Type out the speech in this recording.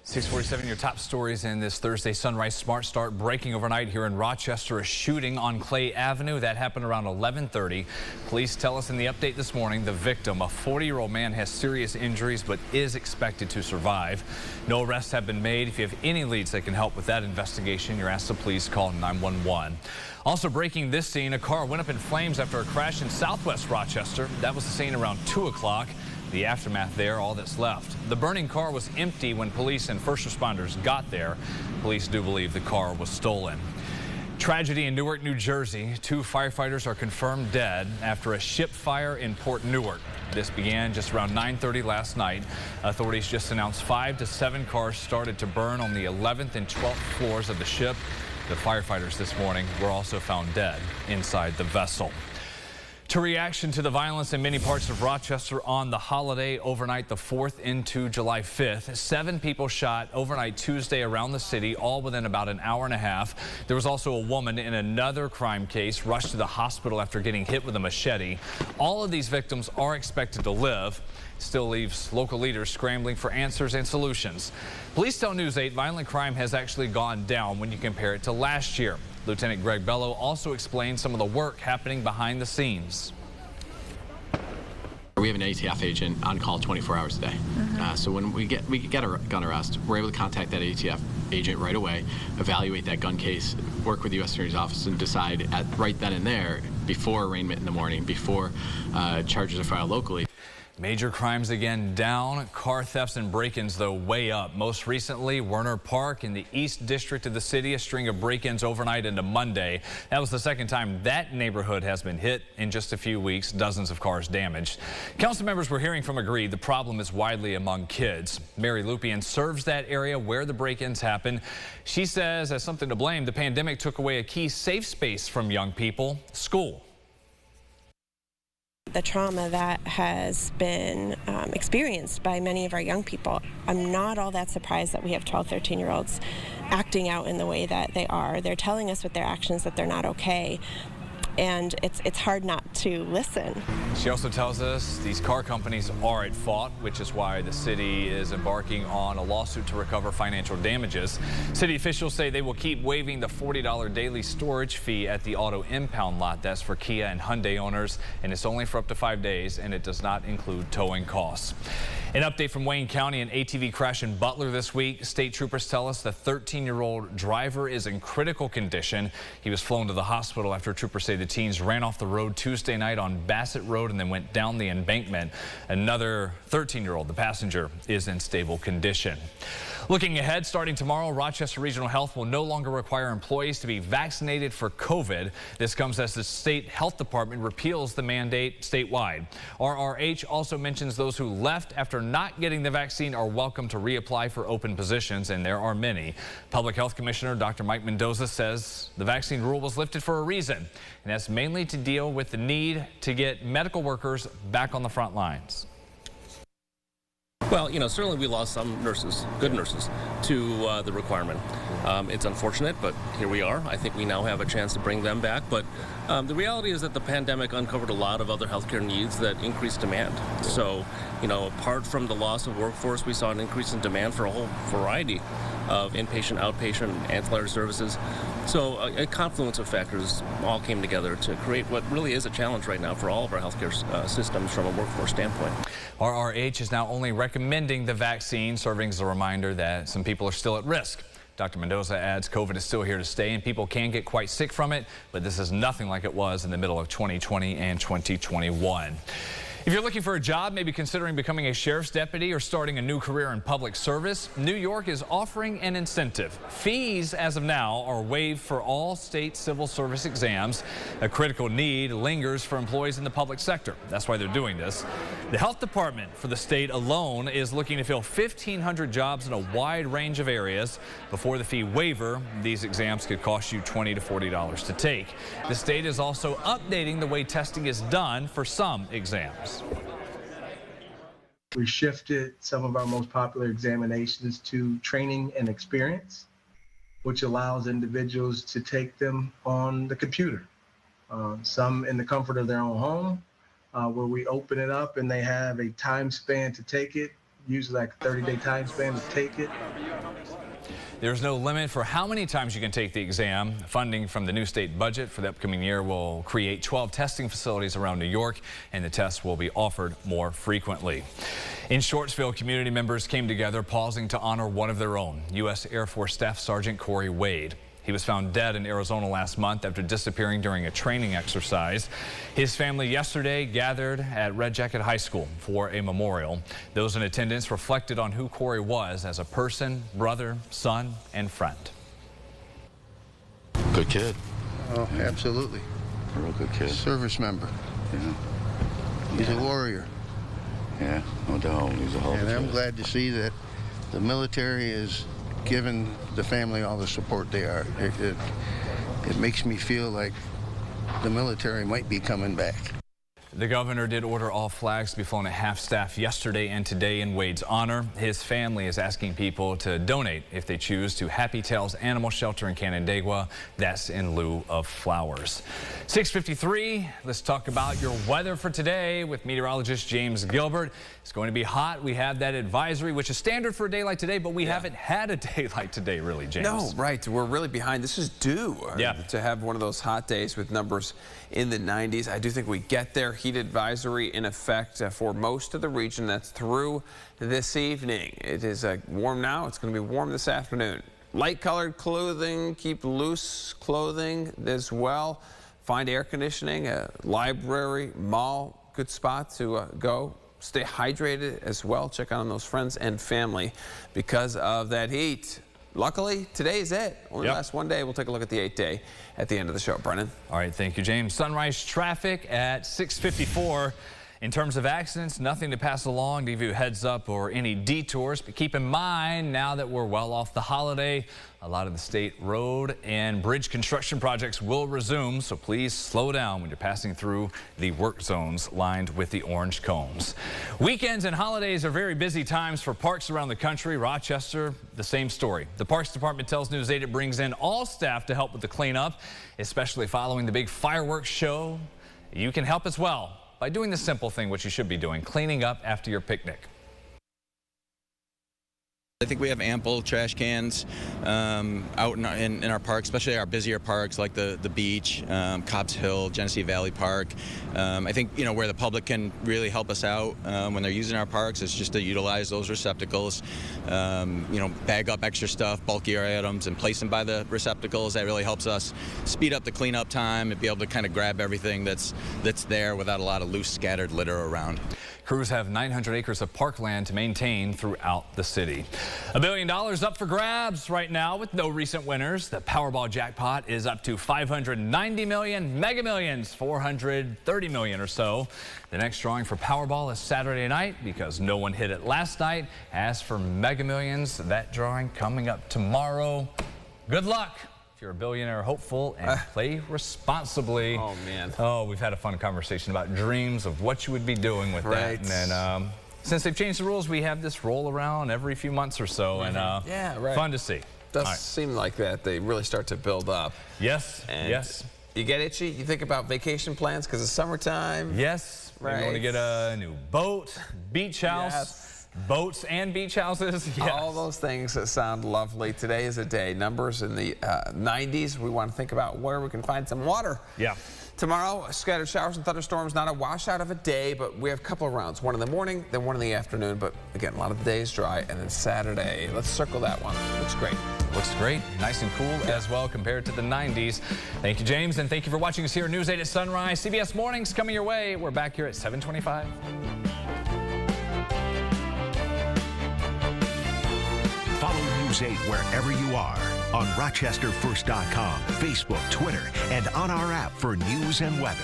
6:47, your top stories in this Thursday Sunrise Smart Start. Breaking overnight here in Rochester, a shooting on Clay Avenue. That happened around 11:30. Police tell us in the update this morning the victim, a 40-year-old man, has serious injuries but is expected to survive. No arrests have been made. If you have any leads that can help with that investigation, you're asked to please call 911. Also breaking this scene, a car went up in flames after a crash in southwest Rochester. That was the scene around 2 o'clock. The aftermath there, all that's left. The burning car was empty when police and first responders got there. Police do believe the car was stolen. Tragedy in Newark, New Jersey. 2 firefighters are confirmed dead after a ship fire in Port Newark. This began just around 9:30 last night. Authorities just announced 5 to 7 cars started to burn on the 11th and 12th floors of the ship. The firefighters this morning were also found dead inside the vessel. To reaction to the violence in many parts of Rochester on the holiday overnight, the 4th into July 5th. 7 people shot overnight Tuesday around the city, all within about an hour and a half. There was also a woman in another crime case rushed to the hospital after getting hit with a machete. All of these victims are expected to live. Still leaves local leaders scrambling for answers and solutions. Police tell News 8 violent crime has actually gone down when you compare it to last year. Lieutenant Greg Bello also explained some of the work happening behind the scenes. We have an ATF agent on call 24 hours a day. So when we get a gun arrest, we're able to contact that ATF agent right away, evaluate that gun case, work with the U.S. Attorney's Office, and decide right then and there, before arraignment in the morning, before charges are filed locally. Major crimes again down. Car thefts and break-ins, though, way up. Most recently, Werner Park in the East District of the city, a string of break-ins overnight into Monday. That was the second time that neighborhood has been hit in just a few weeks. Dozens of cars damaged. Council members we're hearing from agree the problem is widely among kids. Mary Lupian serves that area where the break-ins happen. She says, as something to blame, the pandemic took away a key safe space from young people: school. The trauma that has been experienced by many of our young people, I'm not all that surprised that we have 12, 13-year-olds acting out in the way that they are. They're telling us with their actions that they're not okay, and it's hard not to listen. She also tells us these car companies are at fault, which is why the city is embarking on a lawsuit to recover financial damages. City officials say they will keep waiving the $40 daily storage fee at the auto impound lot. That's for Kia and Hyundai owners, and it's only for up to 5 days, and it does not include towing costs. An update from Wayne County: an ATV crash in Butler this week. State troopers tell us the 13-year-old driver is in critical condition. He was flown to the hospital after troopers say the teens ran off the road Tuesday night on Bassett Road and then went down the embankment. Another 13-year-old, the passenger, is in stable condition. Looking ahead, starting tomorrow, Rochester Regional Health will no longer require employees to be vaccinated for COVID. This comes as the state health department repeals the mandate statewide. RRH also mentions those who left after not getting the vaccine are welcome to reapply for open positions, and there are many. Public Health Commissioner Dr. Mike Mendoza says the vaccine rule was lifted for a reason, and that's mainly to deal with the need to get medical workers back on the front lines. Well, certainly we lost some nurses, good nurses, to the requirement. It's unfortunate, but here we are. I think we now have a chance to bring them back. But the reality is that the pandemic uncovered a lot of other healthcare needs that increased demand. So, apart from the loss of workforce, we saw an increase in demand for a whole variety of inpatient, outpatient, ancillary services. So a confluence of factors all came together to create what really is a challenge right now for all of our healthcare systems from a workforce standpoint. RRH is now only recommending the vaccine, serving as a reminder that some people are still at risk. Dr. Mendoza adds COVID is still here to stay and people can get quite sick from it, but this is nothing like it was in the middle of 2020 and 2021. If you're looking for a job, maybe considering becoming a sheriff's deputy or starting a new career in public service, New York is offering an incentive. Fees as of now are waived for all state civil service exams. A critical need lingers for employees in the public sector. That's why they're doing this. The health department for the state alone is looking to fill 1,500 jobs in a wide range of areas. Before the fee waiver, these exams could cost you $20 to $40 to take. The state is also updating the way testing is done for some exams. We shifted some of our most popular examinations to training and experience, which allows individuals to take them on the computer. Some in the comfort of their own home, where we open it up and they have a time span to take it usually like a 30-day time span to take it. There's no limit for how many times you can take the exam. Funding from the new state budget for the upcoming year will create 12 testing facilities around New York, and the tests will be offered more frequently. In Shortsville, community members came together, pausing to honor one of their own, U.S. Air Force Staff Sergeant Corey Wade. He was found dead in Arizona last month after disappearing during a training exercise. His family yesterday gathered at Red Jacket High School for a memorial. Those in attendance reflected on who Corey was as a person, brother, son, and friend. Good kid. Oh, absolutely. A real good kid. Service member. Yeah. He's a warrior. Yeah, no doubt. He's a hell of a And I'm kid. glad to see that the military is giving the family all the support they are. It makes me feel like the military might be coming back. The governor did order all flags to be flown at half-staff yesterday and today in Wade's honor. His family is asking people to donate if they choose to Happy Tails Animal Shelter in Canandaigua. That's in lieu of flowers. 6:53. Let's talk about your weather for today with meteorologist James Gilbert. It's going to be hot. We have that advisory, which is standard for a day like today, but we haven't had a day like today, really, James. No, right. We're really behind. This is due to have one of those hot days with numbers in the 90s. I do think we get there. Heat advisory in effect for most of the region. That's through this evening. It is warm now. It's going to be warm this afternoon. Light colored clothing, keep loose clothing as well. Find air conditioning, a library, mall, good spot to go. Stay hydrated as well. Check on those friends and family because of that heat. Luckily, today is it. Only last one day. We'll take a look at the 8-day at the end of the show. Brennan. All right, thank you, James. Sunrise traffic at 6:54. In terms of accidents, nothing to pass along to give you a heads up or any detours. But keep in mind, now that we're well off the holiday, a lot of the state road and bridge construction projects will resume. So please slow down when you're passing through the work zones lined with the orange cones. Weekends and holidays are very busy times for parks around the country. Rochester, the same story. The Parks Department tells News 8 it brings in all staff to help with the cleanup, especially following the big fireworks show. You can help as well by doing the simple thing, which you should be doing, cleaning up after your picnic. I think we have ample trash cans out in our parks, especially our busier parks like the beach, Cobbs Hill, Genesee Valley Park. I think, you know, where the public can really help us out when they're using our parks is just to utilize those receptacles, you know, bag up extra stuff, bulkier items, and place them by the receptacles. That really helps us speed up the cleanup time and be able to kind of grab everything that's there without a lot of loose scattered litter around. Crews have 900 acres of parkland to maintain throughout the city. $1 billion up for grabs right now with no recent winners. The Powerball jackpot is up to $590 million. Mega Millions, $430 million or so. The next drawing for Powerball is Saturday night because no one hit it last night. As for Mega Millions, that drawing coming up tomorrow. Good luck. You're a billionaire hopeful and play responsibly. Oh, man. Oh, we've had a fun conversation about dreams of what you would be doing with that. And then since they've changed the rules, we have this roll around every few months or so. And fun to see. Does seem like that. They really start to build up. Yes, and yes. You get itchy? You think about vacation plans because it's summertime? Yes. Right. You want to get a new boat, beach house. Yes. Boats and beach houses. Yes. All those things that sound lovely. Today is a day. Numbers in the 90s. We want to think about where we can find some water. Yeah. Tomorrow, scattered showers and thunderstorms. Not a washout of a day, but we have a couple of rounds. One in the morning, then one in the afternoon. But again, a lot of the days dry. And then Saturday, let's circle that one. Looks great. Looks great. Nice and cool as well compared to the 90s. Thank you, James, and thank you for watching us here at News 8 at Sunrise. CBS Mornings coming your way. We're back here at 7:25. Follow News 8 wherever you are on RochesterFirst.com, Facebook, Twitter, and on our app for news and weather.